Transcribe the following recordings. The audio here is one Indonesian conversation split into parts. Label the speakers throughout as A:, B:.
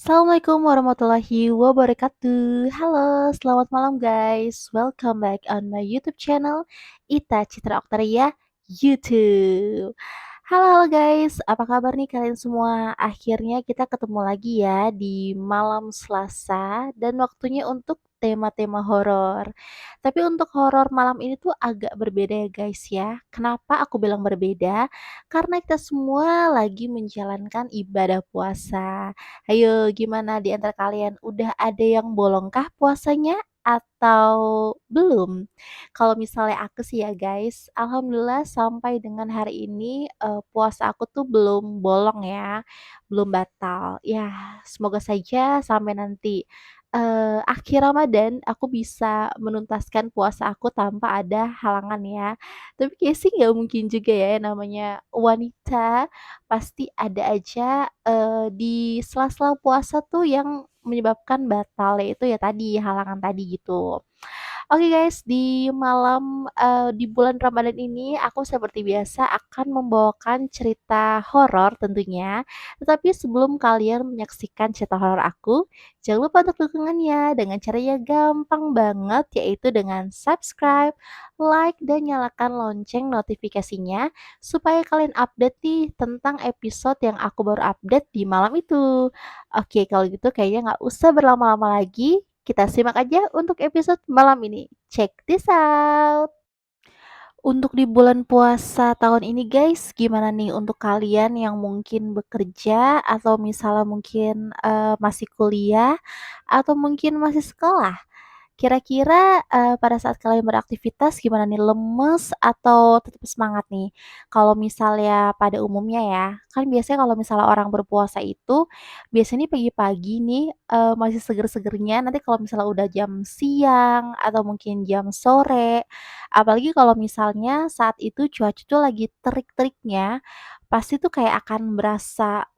A: Assalamualaikum warahmatullahi wabarakatuh. Halo, selamat malam guys. Welcome back on my YouTube channel Ita Citra Oktaria YouTube. Halo guys, apa kabar nih kalian semua? Akhirnya kita ketemu lagi ya di malam Selasa dan waktunya untuk tema-tema horor. Tapi untuk horor malam ini tuh agak berbeda ya guys ya. Kenapa aku bilang berbeda? Karena kita semua lagi menjalankan ibadah puasa. Ayo, gimana di antara kalian udah ada yang bolongkah puasanya atau belum? Kalau misalnya aku sih ya guys, alhamdulillah sampai dengan hari ini puasa aku tuh belum bolong ya, belum batal. Ya, semoga saja sampai nanti akhir Ramadan aku bisa menuntaskan puasa aku tanpa ada halangan ya. Tapi kayaknya sih nggak mungkin juga ya namanya wanita pasti ada aja, di sela-sela puasa tuh yang menyebabkan batal, yaitu ya tadi, halangan tadi gitu. Oke guys, di bulan Ramadan ini aku seperti biasa akan membawakan cerita horor tentunya. Tetapi sebelum kalian menyaksikan cerita horor aku, jangan lupa untuk dukungannya dengan caranya gampang banget yaitu dengan subscribe, like, dan nyalakan lonceng notifikasinya supaya kalian update nih tentang episode yang aku baru update di malam itu. Oke, kalau gitu kayaknya nggak usah berlama-lama lagi, kita simak aja untuk episode malam ini. Check this out! Untuk di bulan puasa tahun ini guys, gimana nih untuk kalian yang mungkin bekerja atau misalnya mungkin, masih kuliah atau mungkin masih sekolah? Kira-kira, pada saat kalian beraktivitas gimana nih, lemes atau tetap semangat nih? Kalau misalnya pada umumnya ya, kan biasanya kalau misalnya orang berpuasa itu, biasanya pagi-pagi nih, masih seger-segernya, nanti kalau misalnya udah jam siang atau mungkin jam sore, apalagi kalau misalnya saat itu cuaca tuh lagi terik-teriknya, pasti tuh kayak akan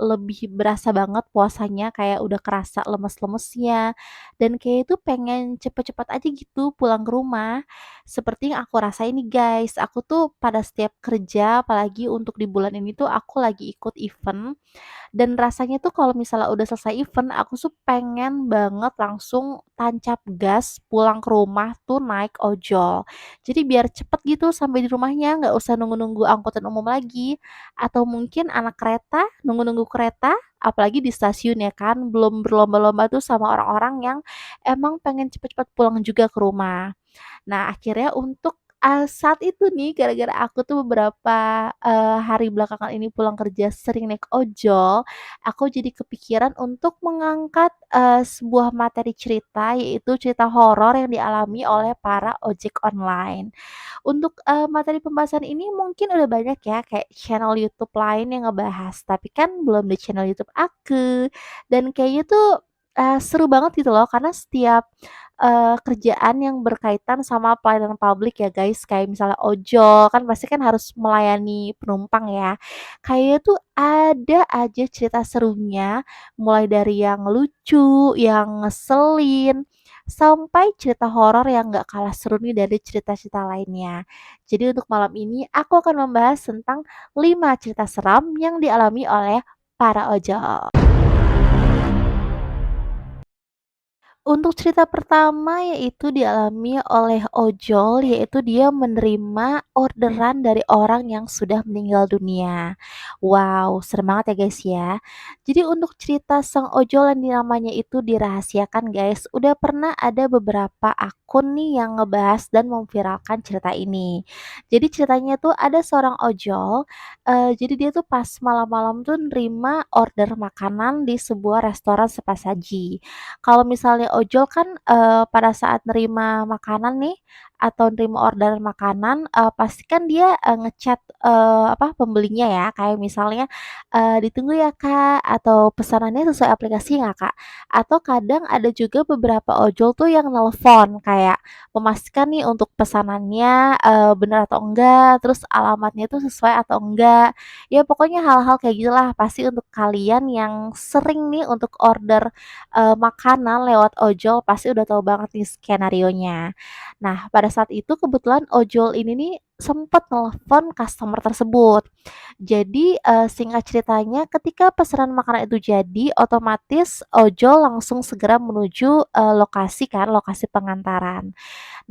A: lebih berasa banget puasanya, kayak udah kerasa lemes-lemesnya, dan kayak itu pengen cepet-cepet aja gitu pulang ke rumah. Seperti yang aku rasain nih guys, aku tuh pada setiap kerja, apalagi untuk di bulan ini tuh aku lagi ikut event, dan rasanya tuh kalau misalnya udah selesai event, aku tuh pengen banget langsung tancap gas pulang ke rumah tuh naik ojol. Jadi biar cepet gitu sampai di rumahnya, nggak usah nunggu-nunggu angkutan umum lagi. Atau mungkin anak kereta, nunggu-nunggu kereta, apalagi di stasiun ya kan, belum berlomba-lomba tuh sama orang-orang yang emang pengen cepet-cepet pulang juga ke rumah. Nah, akhirnya untuk, saat itu nih gara-gara aku tuh beberapa, hari belakangan ini pulang kerja sering naik ojol, aku jadi kepikiran untuk mengangkat, sebuah materi cerita, yaitu cerita horor yang dialami oleh para ojek online. Untuk, materi pembahasan ini mungkin udah banyak ya kayak channel YouTube lain yang ngebahas, tapi kan belum di channel YouTube aku. Dan kayaknya tuh, seru banget gitu loh karena setiap, kerjaan yang berkaitan sama pelayanan publik ya guys, kayak misalnya ojol, kan pasti kan harus melayani penumpang ya. Kayaknya tuh ada aja cerita serunya, mulai dari yang lucu, yang ngeselin, sampai cerita horor yang nggak kalah seru nih dari cerita-cerita lainnya. Jadi untuk malam ini aku akan membahas tentang 5 cerita seram yang dialami oleh para ojol. Untuk cerita pertama yaitu dialami oleh ojol, yaitu dia menerima orderan dari orang yang sudah meninggal dunia. Wow, serem banget ya guys ya. Jadi untuk cerita sang ojol yang namanya itu dirahasiakan guys, udah pernah ada beberapa akun nih yang ngebahas dan memviralkan cerita ini. Jadi ceritanya tuh ada seorang ojol, jadi dia tuh pas malam-malam tuh nerima order makanan di sebuah restoran sepasaji. Kalau misalnya ojol kan, pada saat nerima makanan nih, atau nerima orderan makanan, pasti kan dia, pembelinya ya, kayak misalnya, "Ditunggu ya Kak," atau pesanannya sesuai aplikasi nggak Kak? Atau kadang ada juga beberapa ojol tuh yang nelpon, kayak memastikan nih untuk pesanannya, bener atau enggak, terus alamatnya tuh sesuai atau enggak. Ya pokoknya hal-hal kayak gitulah, pasti untuk kalian yang sering nih untuk order makanan lewat ojol pasti udah tahu banget nih skenarionya. Nah, pada saat itu kebetulan ojol ini nih, sempat telepon customer tersebut. Jadi, singkat ceritanya ketika pesanan makanan itu jadi, otomatis ojol langsung segera menuju, lokasi kan, lokasi pengantaran.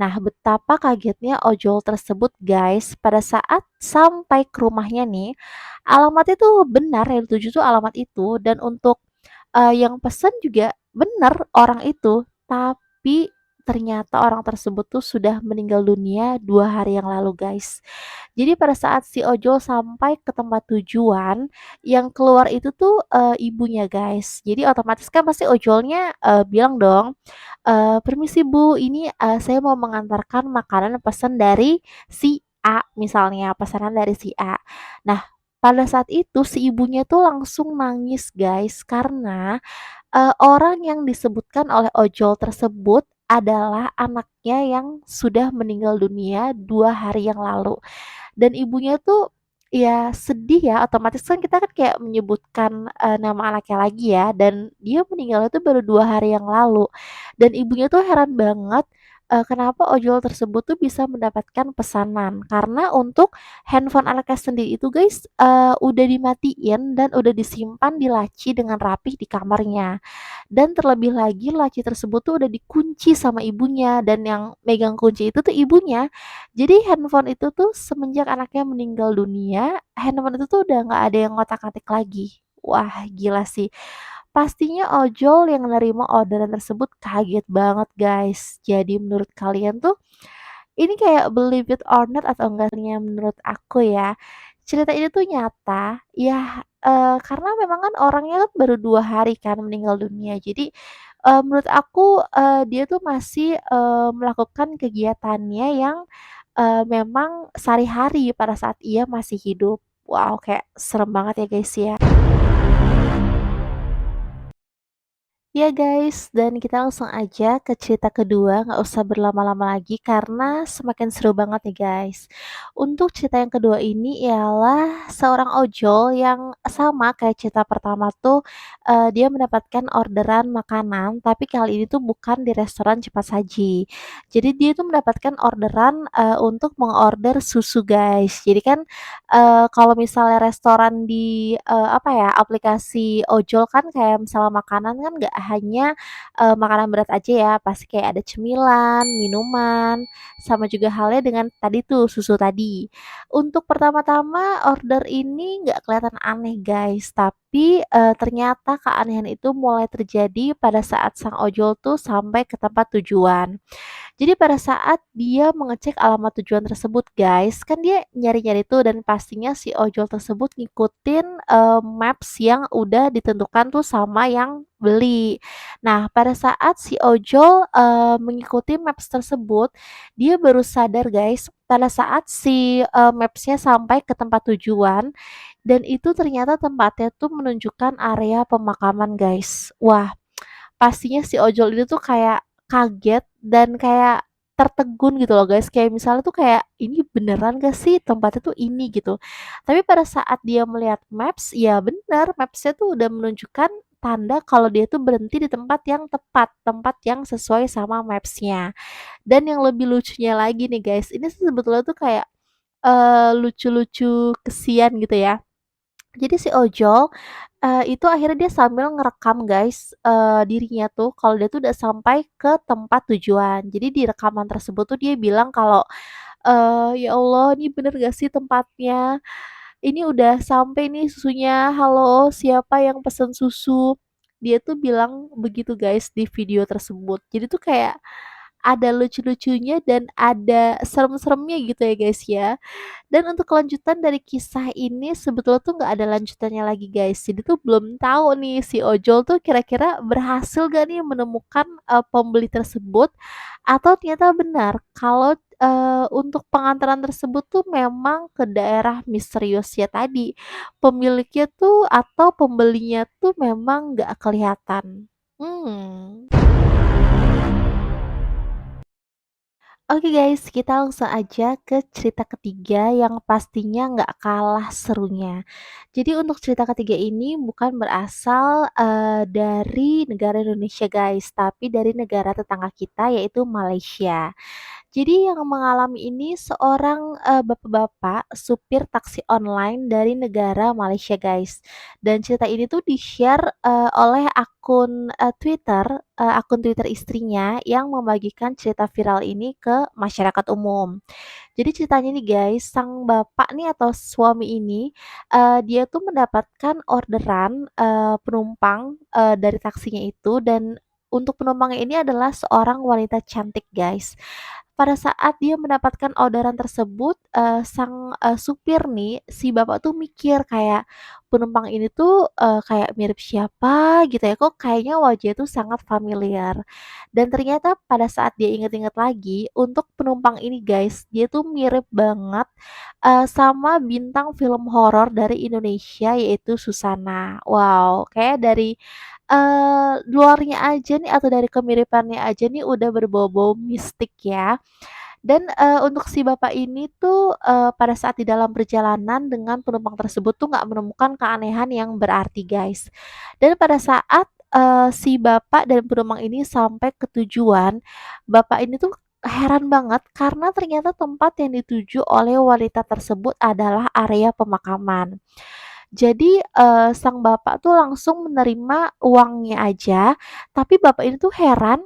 A: Nah, betapa kagetnya ojol tersebut guys, pada saat sampai ke rumahnya nih, alamatnya tuh benar yang dituju tuh alamat itu dan untuk, yang pesen juga bener orang itu, tapi ternyata orang tersebut tuh sudah meninggal dunia 2 hari yang lalu guys. Jadi pada saat si ojol sampai ke tempat tujuan, yang keluar itu tuh, ibunya guys. Jadi otomatis kan pasti ojolnya, bilang dong, "Permisi Bu, ini, saya mau mengantarkan makanan pesan dari si A," misalnya, pesanan dari si A. Nah, pada saat itu si ibunya tuh langsung nangis guys, karena, orang yang disebutkan oleh ojol tersebut adalah anaknya yang sudah meninggal dunia 2 hari yang lalu. Dan ibunya tuh, ya sedih ya, otomatis kan kita kan kayak menyebutkan, nama anaknya lagi ya, dan dia meninggalnya tuh baru 2 hari yang lalu. Dan ibunya tuh heran banget, kenapa ojol tersebut tuh bisa mendapatkan pesanan. Karena untuk handphone anaknya sendiri itu guys, udah dimatiin dan udah disimpan di laci dengan rapih di kamarnya. Dan terlebih lagi laci tersebut tuh udah dikunci sama ibunya dan yang megang kunci itu tuh ibunya. Jadi handphone itu tuh semenjak anaknya meninggal dunia, handphone itu tuh udah nggak ada yang ngotak-atik lagi. Wah, gila sih. Pastinya ojol yang nerima orderan tersebut kaget banget, guys. Jadi menurut kalian tuh ini kayak believe it or not atau enggaknya menurut aku ya, cerita ini tuh nyata, ya, karena memang kan orangnya kan baru 2 hari kan meninggal dunia. Jadi, menurut aku, dia tuh masih, melakukan kegiatannya yang, memang sehari-hari pada saat ia masih hidup. Wow, kayak serem banget ya, guys, ya. Ya guys, dan kita langsung aja ke cerita kedua, nggak usah berlama-lama lagi karena semakin seru banget nih guys. Untuk cerita yang kedua ini ialah seorang ojol yang sama kayak cerita pertama tuh, dia mendapatkan orderan makanan, tapi kali ini tuh bukan di restoran cepat saji. Jadi dia tuh mendapatkan orderan, untuk mengorder susu guys. Jadi kan, kalau misalnya restoran di, apa ya, aplikasi ojol kan kayak misalnya makanan kan nggak hanya, makanan berat aja ya, pasti kayak ada cemilan, minuman, sama juga halnya dengan tadi tuh, susu tadi. Untuk pertama-tama order ini nggak kelihatan aneh guys, tapi, ternyata keanehan itu mulai terjadi pada saat sang ojol tuh sampai ke tempat tujuan. Jadi pada saat dia mengecek alamat tujuan tersebut guys, kan dia nyari-nyari tuh dan pastinya si ojol tersebut ngikutin, maps yang udah ditentukan tuh sama yang beli. Nah, pada saat si ojol, mengikuti maps tersebut, dia baru sadar guys, pada saat si, maps-nya sampai ke tempat tujuan dan itu ternyata tempatnya tuh menunjukkan area pemakaman guys. Wah, pastinya si ojol ini tuh kayak kaget dan kayak tertegun gitu loh guys, kayak misalnya tuh kayak, "Ini beneran gak sih tempatnya tuh ini?" Gitu. Tapi pada saat dia melihat maps, ya bener, maps-nya tuh udah menunjukkan tanda kalau dia tuh berhenti di tempat yang tepat, tempat yang sesuai sama maps-nya. Dan yang lebih lucunya lagi nih guys, ini sih sebetulnya tuh kayak, lucu-lucu kesian gitu ya. Jadi si ojol, itu akhirnya dia sambil ngerekam guys, dirinya tuh kalau dia tuh udah sampai ke tempat tujuan. Jadi di rekaman tersebut tuh dia bilang kalau, "Ya Allah ini bener gak sih tempatnya? Ini udah sampai nih susunya, halo siapa yang pesen susu?" Dia tuh bilang begitu guys di video tersebut. Jadi tuh kayak ada lucu-lucunya dan ada serem-seremnya gitu ya guys ya. Dan untuk kelanjutan dari kisah ini sebetulnya tuh nggak ada lanjutannya lagi guys. Jadi tuh belum tahu nih si ojol tuh kira-kira berhasil gak nih menemukan, pembeli tersebut atau ternyata benar kalau, untuk pengantaran tersebut tuh memang ke daerah misterius ya tadi, pemiliknya tuh atau pembelinya tuh memang nggak kelihatan. Hmm. Oke guys, kita langsung aja ke cerita ketiga yang pastinya nggak kalah serunya. Jadi untuk cerita ketiga ini bukan berasal dari negara Indonesia guys, tapi dari negara tetangga kita yaitu Malaysia. Jadi yang mengalami ini seorang, bapak-bapak supir taksi online dari negara Malaysia, guys. Dan cerita ini tuh di-share, oleh akun Twitter istrinya yang membagikan cerita viral ini ke masyarakat umum. Jadi ceritanya nih guys, sang bapak nih atau suami ini, dia tuh mendapatkan orderan, penumpang, dari taksinya itu dan untuk penumpangnya ini adalah seorang wanita cantik guys. Pada saat dia mendapatkan orderan tersebut, sang, supir nih, si bapak tuh mikir kayak, penumpang ini tuh, kayak mirip siapa gitu ya, kok kayaknya wajahnya tuh sangat familiar. Dan ternyata pada saat dia ingat-ingat lagi, untuk penumpang ini guys, dia tuh mirip banget, sama bintang film horor dari Indonesia yaitu Susana. Wow, kayak dari, luarnya aja nih atau dari kemiripannya aja nih udah berbau-bau mistik ya. Dan, untuk si bapak ini tuh, pada saat di dalam perjalanan dengan penumpang tersebut tuh nggak menemukan keanehan yang berarti, guys. Dan pada saat, si bapak dan penumpang ini sampai ke tujuan, bapak ini tuh heran banget karena ternyata tempat yang dituju oleh wanita tersebut adalah area pemakaman. Jadi, sang bapak tuh langsung menerima uangnya aja, tapi bapak ini tuh heran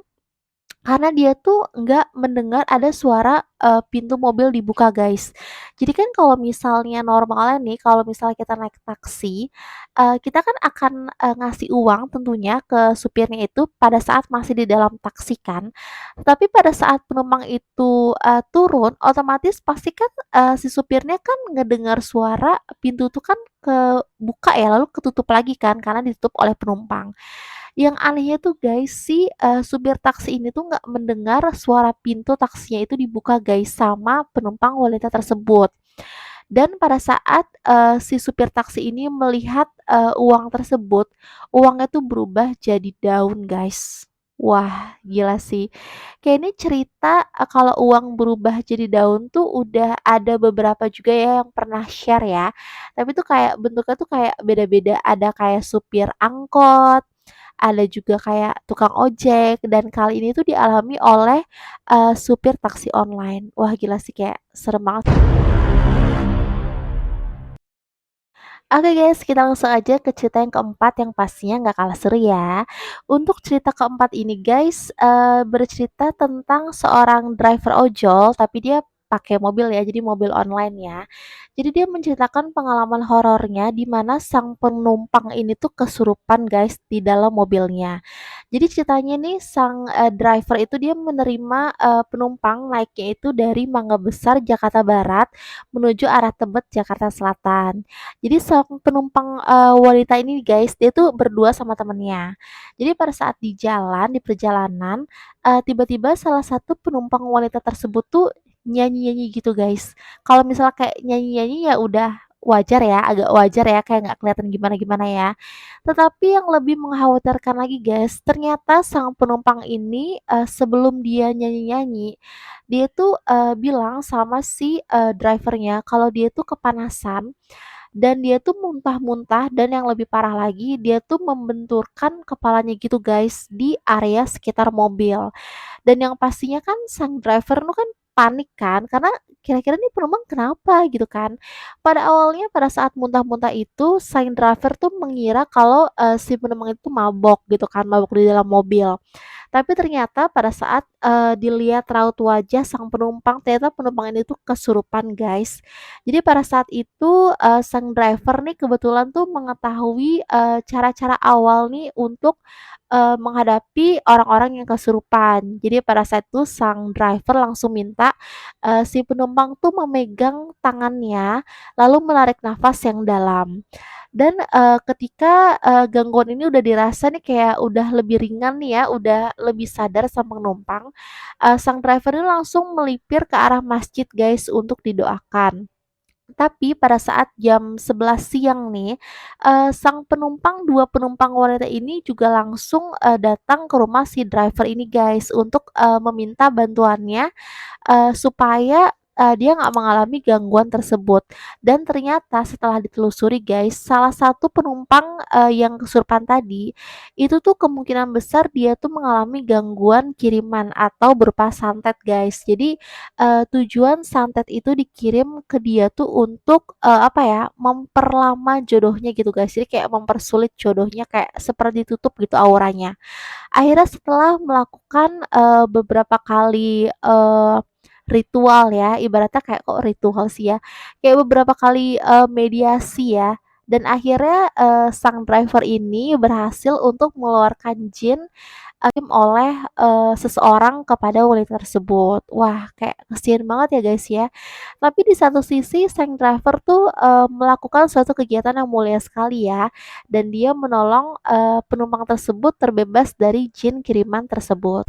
A: karena dia tuh nggak mendengar ada suara, pintu mobil dibuka, guys. Jadi kan kalau misalnya normalnya nih, kalau misalnya kita naik taksi, kita kan akan, ngasih uang tentunya ke supirnya itu pada saat masih di dalam taksi kan. Tapi pada saat penumpang itu, turun, otomatis pasti kan, si supirnya kan ngedengar suara pintu itu kan kebuka ya, lalu ketutup lagi kan karena ditutup oleh penumpang. Yang anehnya tuh guys, si, supir taksi ini tuh nggak mendengar suara pintu taksinya itu dibuka guys, sama penumpang wanita tersebut. Dan pada saat, si supir taksi ini melihat, uang tersebut, uangnya tuh berubah jadi daun guys. Wah, gila sih. Kayak ini cerita, kalau uang berubah jadi daun tuh udah ada beberapa juga ya yang pernah share ya. Tapi tuh kayak bentuknya tuh kayak beda-beda, ada kayak supir angkot, ada juga kayak tukang ojek dan kali ini tuh dialami oleh, supir taksi online. Wah gila sih kayak serem banget. Oke guys, kita langsung aja ke cerita yang keempat yang pastinya nggak kalah seru ya. Untuk cerita keempat ini guys, bercerita tentang seorang driver ojol tapi dia pakai mobil ya, jadi mobil online ya. Jadi dia menceritakan pengalaman horornya di mana sang penumpang ini tuh kesurupan guys di dalam mobilnya. Jadi ceritanya nih sang, driver itu dia menerima, penumpang naiknya itu dari Mangga Besar, Jakarta Barat menuju arah Tebet, Jakarta Selatan. Jadi sang penumpang, wanita ini guys, dia tuh berdua sama temennya. Jadi pada saat di jalan, di perjalanan, tiba-tiba salah satu penumpang wanita tersebut tuh nyanyi-nyanyi gitu guys. Kalau misalnya kayak nyanyi-nyanyi ya udah wajar ya, agak wajar ya, kayak nggak kelihatan gimana-gimana ya. Tetapi yang lebih mengkhawatirkan lagi guys, ternyata sang penumpang ini, sebelum dia nyanyi-nyanyi, dia tuh, bilang sama si, driver-nya kalau dia tuh kepanasan dan dia tuh muntah-muntah dan yang lebih parah lagi, dia tuh membenturkan kepalanya gitu guys, di area sekitar mobil. Dan yang pastinya kan sang driver tuh kan panik kan, karena kira-kira nih penumpang kenapa gitu kan. Pada awalnya pada saat muntah-muntah itu, sang driver tuh mengira kalau, si penumpang itu mabok gitu kan, mabok di dalam mobil. Tapi ternyata pada saat, dilihat raut wajah sang penumpang, ternyata penumpang ini tuh kesurupan, guys. Jadi pada saat itu, sang driver nih kebetulan tuh mengetahui, cara-cara awal nih untuk, menghadapi orang-orang yang kesurupan. Jadi pada saat itu sang driver langsung minta, si penumpang tuh memegang tangannya, lalu menarik nafas yang dalam. Dan, ketika, gangguan ini udah dirasa nih kayak udah lebih ringan nih ya, udah lebih sadar sang penumpang, sang driver ini langsung melipir ke arah masjid guys untuk didoakan. Tapi pada saat jam 11 siang nih, sang penumpang 2 penumpang wanita ini juga langsung, datang ke rumah si driver ini guys untuk, meminta bantuannya supaya dia nggak mengalami gangguan tersebut. Dan ternyata setelah ditelusuri guys, salah satu penumpang, yang kesurupan tadi, itu tuh kemungkinan besar dia tuh mengalami gangguan kiriman atau berupa santet guys. Jadi, tujuan santet itu dikirim ke dia tuh untuk, apa ya, memperlama jodohnya gitu guys. Jadi kayak mempersulit jodohnya, kayak seperti ditutup gitu auranya. Akhirnya setelah melakukan, beberapa kali, ritual ya, ibaratnya kayak kok ritual sih ya, kayak beberapa kali, mediasi ya, dan akhirnya, sang driver ini berhasil untuk mengeluarkan jin, oleh, seseorang kepada wanita tersebut. Wah, kayak kasihan banget ya guys ya. Tapi di satu sisi sang driver tuh, melakukan suatu kegiatan yang mulia sekali ya, dan dia menolong, penumpang tersebut terbebas dari jin kiriman tersebut.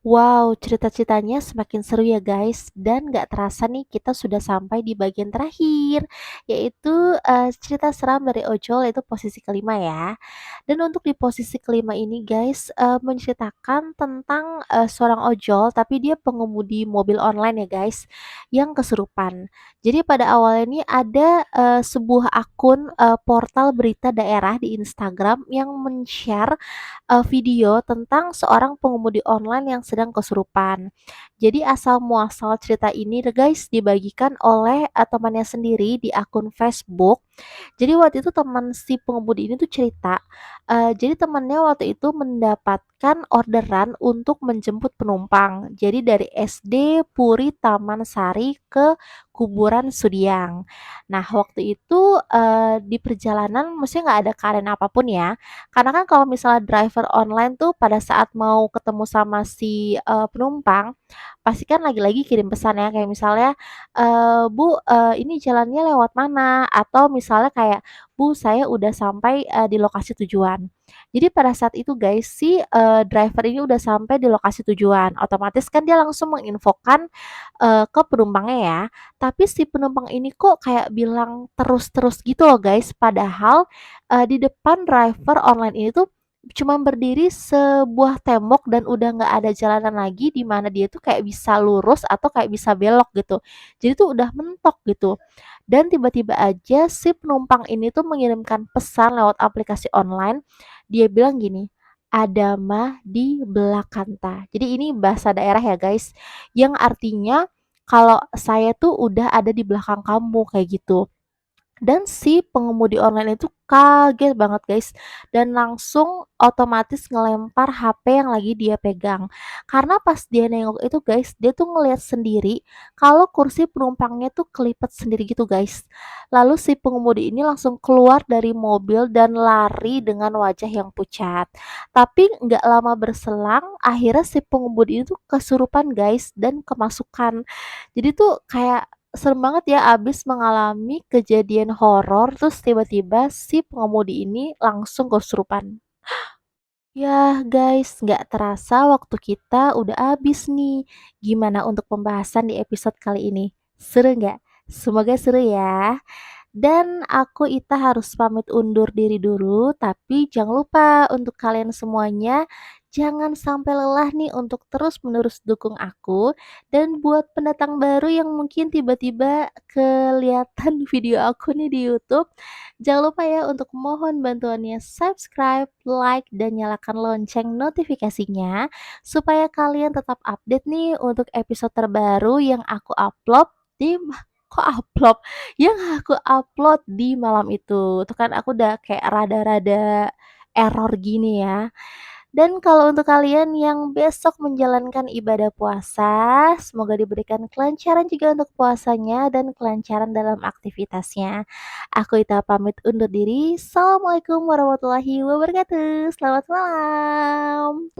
A: Wow, cerita-ceritanya semakin seru ya guys, dan gak terasa nih kita sudah sampai di bagian terakhir, yaitu cerita seram dari ojol yaitu posisi kelima ya. Dan untuk di posisi kelima ini guys, menceritakan tentang seorang ojol, tapi dia pengemudi mobil online ya guys, yang kesurupan. Jadi pada awalnya ini ada sebuah akun portal berita daerah di Instagram yang men-share video tentang seorang pengemudi online yang sedang kesurupan. Jadi asal muasal cerita ini guys dibagikan oleh, temannya sendiri di akun Facebook. Jadi waktu itu teman si pengemudi ini tuh cerita, jadi temannya waktu itu mendapatkan orderan untuk menjemput penumpang. Jadi dari SD Puri Taman Sari ke Kuburan Sudiang. Nah waktu itu, di perjalanan maksudnya nggak ada keadaan apapun ya, karena kan kalau misalnya driver online tuh pada saat mau ketemu sama si, penumpang, pasti kan lagi-lagi kirim pesan ya kayak misalnya, "Bu, ini jalannya lewat mana?" Atau misalnya kayak, "Bu, saya udah sampai, di lokasi tujuan." Jadi pada saat itu guys, si, driver ini udah sampai di lokasi tujuan, otomatis kan dia langsung menginfokan, ke penumpangnya ya. Tapi si penumpang ini kok kayak bilang terus-terus gitu loh guys, padahal, di depan driver online ini tuh cuma berdiri sebuah tembok dan udah nggak ada jalanan lagi di mana dia tuh kayak bisa lurus atau kayak bisa belok gitu. Jadi tuh udah mentok gitu. Dan tiba-tiba aja si penumpang ini tuh mengirimkan pesan lewat aplikasi online. Dia bilang gini, "Ada mah di belakang ta." Jadi ini bahasa daerah ya guys, yang artinya kalau saya tuh udah ada di belakang kamu kayak gitu. Dan si pengemudi online itu kaget banget guys, dan langsung otomatis ngelempar HP yang lagi dia pegang. Karena pas dia nengok itu guys, dia tuh ngelihat sendiri kalau kursi penumpangnya tuh kelipet sendiri gitu guys. Lalu si pengemudi ini langsung keluar dari mobil dan lari dengan wajah yang pucat. Tapi nggak lama berselang, akhirnya si pengemudi itu kesurupan guys dan kemasukan. Jadi tuh kayak serem banget ya abis mengalami kejadian horor terus tiba-tiba si pengemudi ini langsung kesurupan. Ya guys, nggak terasa waktu kita udah habis nih. Gimana untuk pembahasan di episode kali ini? Seru nggak? Semoga seru ya. Dan aku Ita harus pamit undur diri dulu, tapi jangan lupa untuk kalian semuanya jangan sampai lelah nih untuk terus-menerus dukung aku dan buat pendatang baru yang mungkin tiba-tiba kelihatan video aku nih di YouTube, jangan lupa ya untuk mohon bantuannya subscribe, like, dan nyalakan lonceng notifikasinya supaya kalian tetap update nih untuk episode terbaru yang aku upload di kok upload yang aku upload di malam itu. Tuh kan aku udah kayak rada-rada error gini ya. Dan kalau untuk kalian yang besok menjalankan ibadah puasa, semoga diberikan kelancaran juga untuk puasanya dan kelancaran dalam aktivitasnya. Aku Ita pamit undur diri. Assalamualaikum warahmatullahi wabarakatuh. Selamat malam.